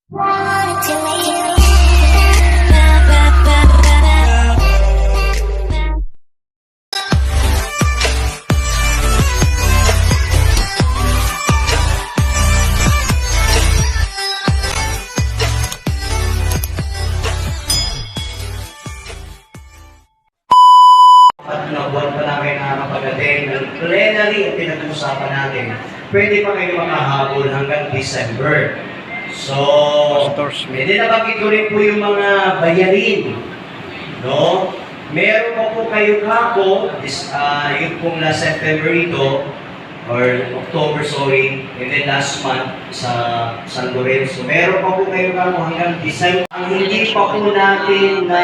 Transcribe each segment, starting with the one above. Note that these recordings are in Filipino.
Buwan pa namin nakakapag-attend ng plenary ang pinag-uusapan natin. Pwede pa kayo makahabol hanggang December. So, hindi nabanggit ko rin po yung mga bayarin. No? Meron pa po kayo kako, yun pong last September ito, or October, sorry, and then last month sa San Lorenzo. Meron pa po kayo kako hanggang December. Ang hindi pa po natin na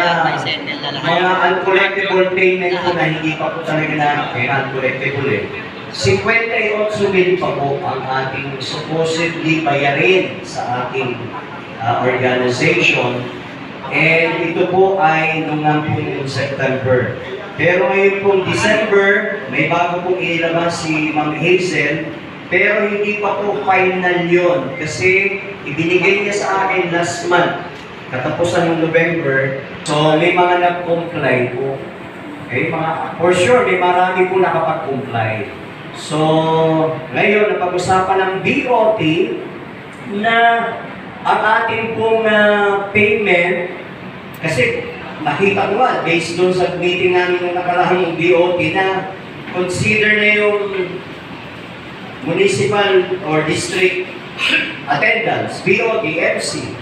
mga uncollectible payment po na hindi pa po talaga na uncollectible eh. 58,000 pa po ang ating supposedly bayarin sa ating organization. And ito po ay nung po September. Pero ngayon pong December, may bago pong inilabas si Ma'am Hazel, pero hindi pa po final yon kasi ibinigay niya sa akin last month, katapusan ng November. So may mga nag-comply po. Okay, for sure, may marami po nakapag-comply. So, ngayon, napag-usapan ng BOT na ang ating pong payment, kasi nakita ko nga, based doon sa meeting namin ng nakarahang BOT na consider na yung municipal or district attendance, BOT, MC,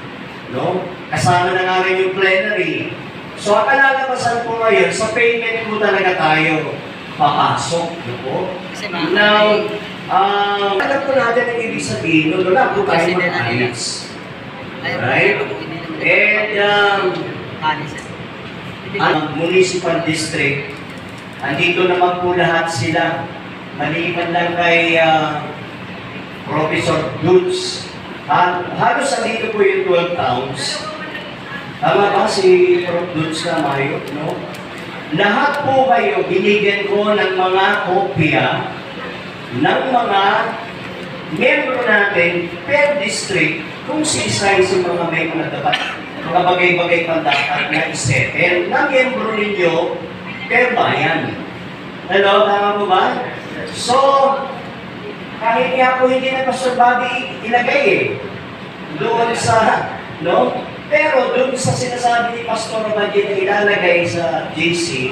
no? Kasama na nga rin yung plenary. So, ang kalalabasan po ngayon, sa payment po talaga tayo papasok, no po? Now, alam po natin ang ibig sabihin, no? Wala po tayo mag-alis. Right? And, ang municipal district, andito naman po lahat sila. Maliban lang kay Professor Dutz. Halos andito po yung 12 towns. Tama ba si Prof. Dutz na Mayo? No? Lahat po kayo, binigyan ko ng mga kopya ng mga membro natin per district kung si-size yung mga may mga dapat, mga bagay-bagay pa dapat na isettle na membro ninyo per bayan. Hello, tama po ba? So, kahit nga po hindi na Pastor Bobby ilagay doon sa, no? Pero doon sa sinasabi ni Pastor Bobby na ilalagay sa JC,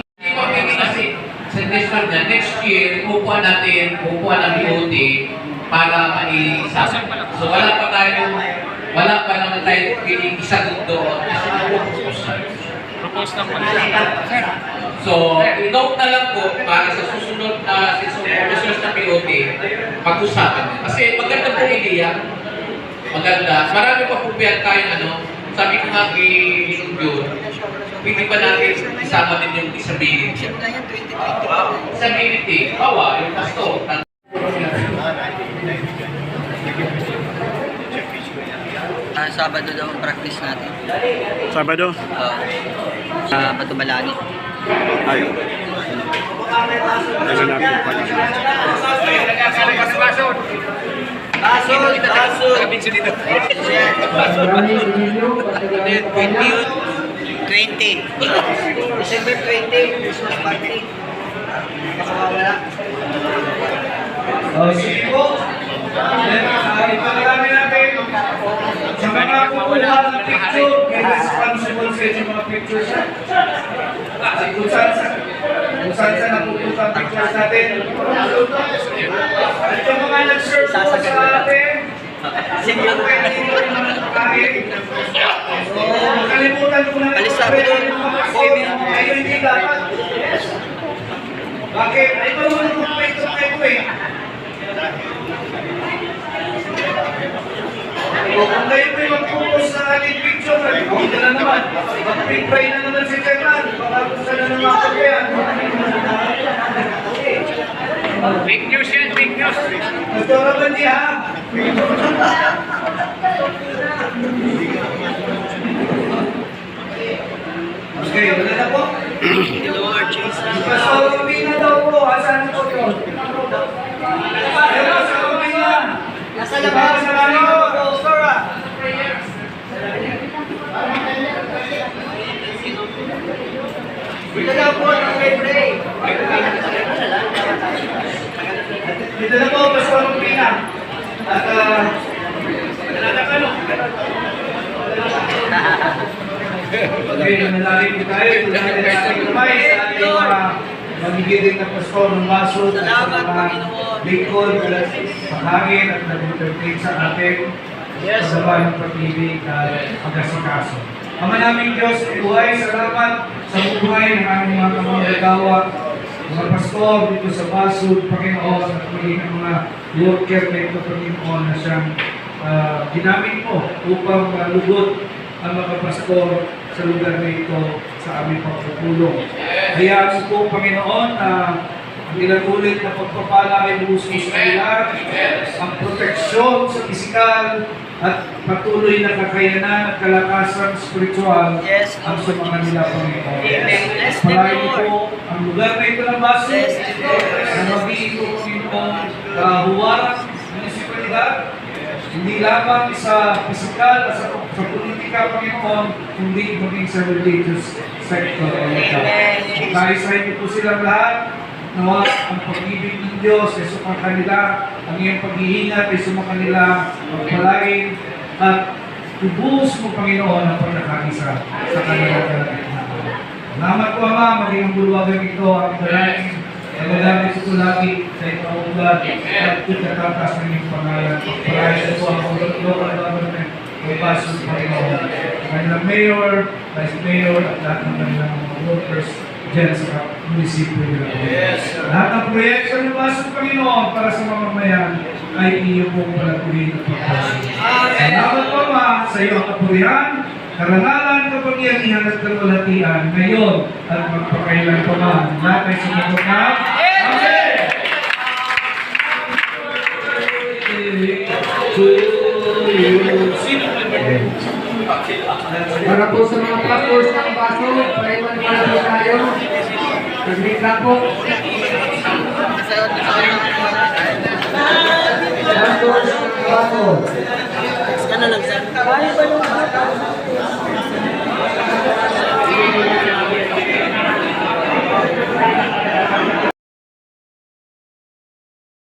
kasi sa district na next year, upuan ng BOT para maisasap. So wala pa naman tayo isagot doon. Propose na po nila. So, note na lang po para sa susunod na sessions ng BOT, pag-usapan. Kasi maganda po idea. Maganda. Marami pa po tayo sabi ko nga kay June, pwede ba natin isama din yung disability? Disability, bawa, yung pasto. Sabado daw ang practice natin. Sabado? Sa Batubalani. Ayun. Ayun natin pala. Pasod! 20. December 20. Christmas party. Kasawawala. sige po. Ipagalami natin sa mga kukuha ng picture, kaya responsible sa mga pictures kung saan napupunta ang pictures natin. At yung mga nag-serve po sa atin, sige po kayo dito rin naman kahit. So, kalimutan ko na rin kayo hindi dapat. Bakit? Ay, marunong kong picture kayo kung kayo po yung mag-focus sa ating picture, hindi na naman. Mag-pray na naman si Chairman. Baka gusto na naman ako yan. Fake news yan, fake news. Nagturo ba niya? Okay, wala na po. Lord Jesus. Pastor Romina daw po. Asan po yun? Ayun, Pastor Romina. Nasa labas. Nasa labas. Dito na po ang libre. Dito na po, Pastor Pina. At, okay, nanalangin po tayo. Tulungan natin kamay sa ating mga magiging na pastor ng baso at sa mga lingkod, paghangin at nag-entertain sa ating paggawa ng pag-ibig at pag-asikaso. Ama naming Diyos, buhay, salamat sa buhay ng aming mga kamagagawa, mga pastor dito sa Basud, Panginoon, at maging ang mga worker na ito, Panginoon, na siyang ginamit mo upang lugod ang mga pastor sa lugar na ito sa aming pagpupulong. Hayaan po, Panginoon, na ang ilang ulit na pagpapala ay buso sa kanila, ang proteksyon sa pisikal at patuloy na kakayanan at kalakasan spiritual ang sa mga nila, Panginoon. Palain po ang lugar na ito ng Baso na magiging po, Panginoon, kahuwaran ng munisipalidad, hindi lamang sa pisikal at sa politika, Panginoon, kundi maging sa religious sector. Kaisahin niyo po silang lahat, nawa ang pag-ibig ng Diyos ay sumang kanila, ang iyong pag-iingat ay sumang kanila, magpalain at tubuhos mo, Panginoon, ang pagkakaisa sa kanila. Salamat po, Ama, maging ang bulwagan ito, ang dalangin, ang magamit ito lagi sa itong ulat at itatatas ng iyong pangalan. Pagpalain po ang local government may Basud, Panginoon. Kanilang mayor, vice mayor, at lahat ng kanilang mga workers dyan sa munisipyo nila. Lahat ng proyekto ng Basud, Panginoon, para sa mamamayan ay iyo pong palaguin at pagpapasok. Salamat po, Ma, sa iyong kapurihan, karangalan, kapangyarihan at kalwalhatian ngayon at magpakailan pa man. Lahat ay sumagot na. Amen! Para po sa mga pastors ng Baso, paiwan para po tayo. Nag-meet na po. Pastors ng Baso. Ano lang, sir?